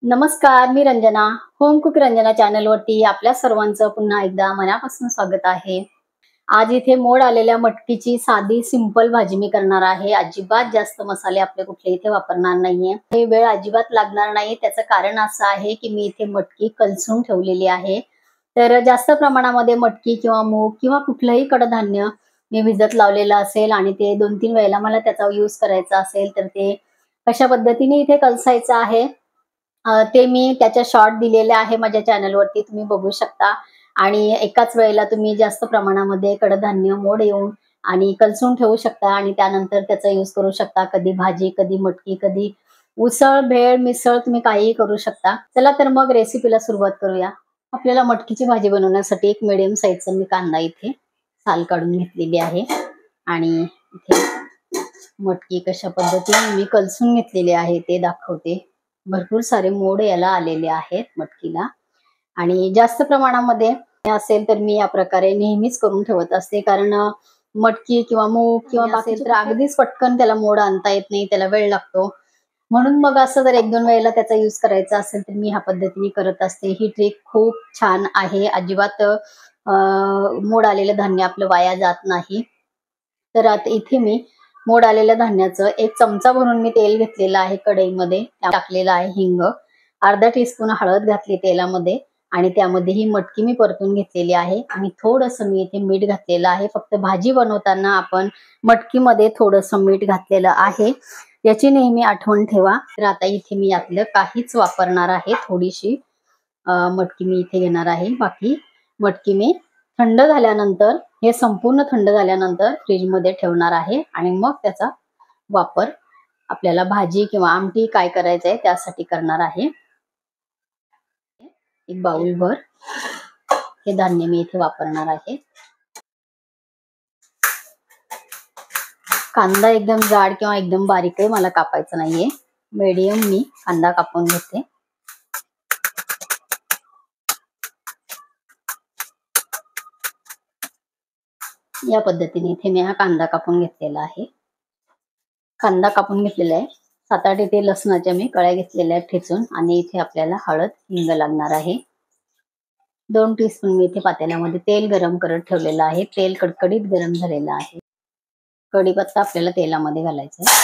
नमस्कार, मी Ranjana. Home cook Ranjana चॅनलवरती आपल्या सर्वांचं पुन्हा एकदा मनापासून स्वागत आहे. आज इथे मोड आलेल्या मटकीची साधी सिंपल भाजी मी करणार आहे. अजिबात जास्त मसाले आपले कुठले इथे वापरणार नाहीये. हे वेळ अजिबात लागणार नाही. त्याचं कारण असं आहे की मी इथे मटकी कलसून ठेवलेली आहे. तर जास्त प्रमाणामध्ये मटकी किंवा मूग किंवा कुठलंही कडधान्य मी भिजत लावलेलं असेल आणि ते 2-3 वेळेला मला त्याचा यूज करायचा असेल तर ते कशा पद्धतीने इथे कलसायचं आहे ते मी त्याच्या शॉर्ट दिलेले आहे माझ्या चॅनलवरती, तुम्ही बघू शकता. आणि एकाच वेळेला तुम्ही जास्त प्रमाणामध्ये कडधान्य मोड येऊन आणि कलसून ठेवू शकता आणि त्यानंतर त्याचा यूज करू शकता. कधी भाजी, कधी मटकी, कधी उसळ, भेळ, मिसळ तुम्ही काहीही करू शकता. चला तर मग रेसिपीला सुरुवात करूया. आपल्याला मटकीची भाजी बनवण्यासाठी एक मीडियम साईजचा मी कांदा इथे साल काढून घेतलेली आहे आणि इथे मटकी कशा पद्धतीने मी कलसून घेतलेली आहे ते दाखवते. भरपूर सारे मोड याला आलेले आहेत मटकीला आणि जास्त प्रमाणामध्ये असेल तर मी या प्रकारे नेहमीच करून ठेवत असते. कारण मटकी किंवा मूग किंवा बाकीचे तर अगदीच पटकन त्याला मोड आणता येत नाही, त्याला वेळ लागतो. म्हणून मग असं जर 1-2 वेळेला त्याचा यूज करायचा असेल तर मी ह्या पद्धतीने करत असते. ही ट्रिक खूप छान आहे. अजिबात मोड आलेलं धान्य आपलं वाया जात नाही. तर आता इथे मी मोड आलेल्या धान्याचं 1 चमचा भरून मी तेल घेतलेलं आहे कढईमध्ये, टाकलेलं आहे हिंग, अर्धा टीस्पून हळद घातली तेलामध्ये आणि त्यामध्ये ही मटकी मी परतून घेतलेली आहे आणि थोडंसं मी इथे मीठ घातलेलं आहे. फक्त भाजी बनवताना आपण मटकीमध्ये थोडंसं मीठ घातलेलं आहे, याची नेहमी आठवण ठेवा. तर आता इथे मी यातलं काहीच वापरणार आहे. थोडीशी मटकी मी इथे घेणार आहे. बाकी मटकी मी थंड झाल्यानंतर, हे संपूर्ण थंड झाल्यानंतर फ्रीजमध्ये ठेवणार आहे आणि मग त्याचा वापर आपल्याला भाजी किंवा आमटी काय करायचंय त्यासाठी करणार आहे. एक बाउल भर हे धान्य मी इथे वापरणार आहे. कांदा एकदम जाड किंवा एकदम बारीकही मला कापायचं नाहीये, मीडियम मी कांदा कापून घेते. या पद्धतीने इथे मी हा कांदा कापून घेतलेला आहे. कांदा कापून घेतलेला आहे. 7-8 इथे लसणाच्या मी कळ्या घेतलेल्या आहेत ठेचून आणि इथे आपल्याला हळद, हिंग लागणार आहे. 2 टीस्पून मी इथे पातेल्यामध्ये तेल गरम करत ठेवलेलं आहे. तेल कडकडीत गरम झालेलं आहे. कढीपत्ता आपल्याला तेलामध्ये घालायचा आहे.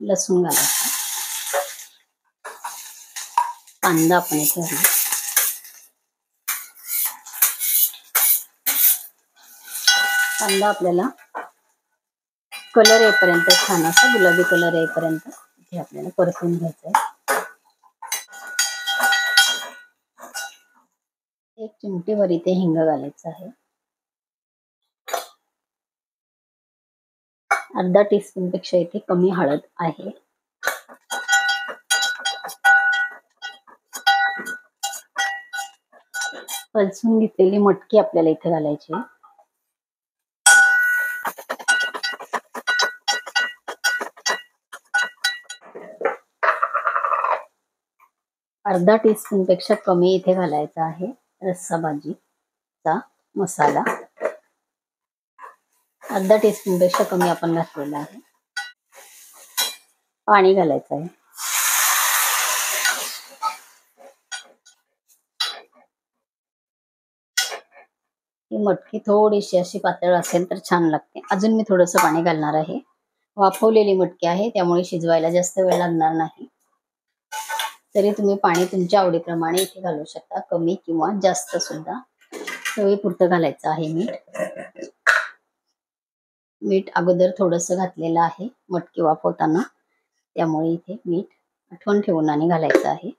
लसूण घालायचं. कांदा आपण इथे घालू. कांदा आपल्याला कलर येईपर्यंत, छान असा गुलाबी कलर येईपर्यंत इथे आपल्याला परतून घ्यायचं आहे. 1 चिमटीभर इथे हिंग घालायचं आहे. अर्धा टीस्पून पेक्षा इथे कमी हळद आहे. कलसून घेतलेली मटकी आपल्याला इथे घालायची. अर्धा टीस्पून पेक्षा कमी इथे घालायचा आहे रस्सा भाजीचा मसाला. अर्धा टीस्पून पेक्षा कमी आपण घातलेला आहे. पाणी घालायचं आहे. ही मटकी थोडीशी अशी पातळ असेल तर छान लागते. अजून मी थोडंसं पाणी घालणार आहे. वाफवलेली मटकी आहे त्यामुळे शिजवायला जास्त वेळ लागणार नाही. तरी तुम्ही पाणी तुमच्या आवडीप्रमाणे इथे घालू शकता, कमी किंवा जास्त सुद्धा. चवीपुरतं घालायचं आहे मीठ. मीठ अगोदर थोडंसं घातलेलं आहे मटकी वाफवताना, त्यामुळे इथे मीठ आठवण ठेवून आणि घालायचं आहे.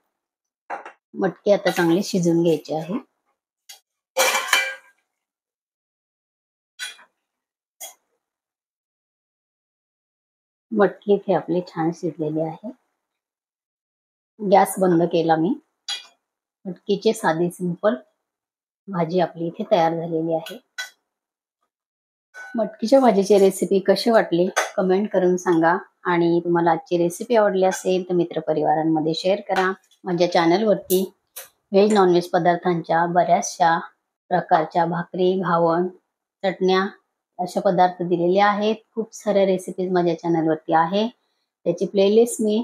मटकी आता चांगली शिजून घ्यायची आहे. मटकी इथे आपली छान शिजलेली आहे. गॅस बंद केला मी. मटकीची साधी सिंपल भाजी आपली इथे तयार झालेली आहे. मटकीच्या भाजीची रेसिपी कशी वाटली कमेंट करून सांगा आणि तुम्हाला आजची रेसिपी आवडली असेल तर मित्रपरिवारांमध्ये शेअर करा. माझ्या चॅनलवरती व्हेज नॉनव्हेज पदार्थांच्या बऱ्याचशा प्रकारच्या भाकरी, घावण, चटण्या अशा पदार्थ दिलेले आहेत. खूप साऱ्या रेसिपीज माझ्या चॅनलवरती आहे. त्याची प्लेलिस्ट मी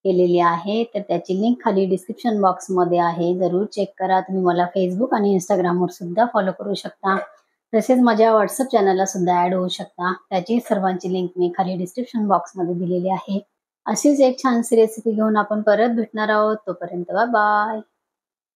केलेली आहे, तर त्याची लिंक खाली डिस्क्रिप्शन बॉक्समध्ये आहे. जरूर चेक करा. तुम्ही मला Facebook आणि Instagramवर सुद्धा फॉलो करू शकता. तसेच माझ्या WhatsApp चॅनलला सुद्धा ॲड होऊ शकता. त्याची सर्वांची लिंक मी खाली डिस्क्रिप्शन बॉक्समध्ये दिलेली आहे. अशीच एक छानशी रेसिपी घेऊन आपण परत भेटणार आहोत. तोपर्यंत बाय.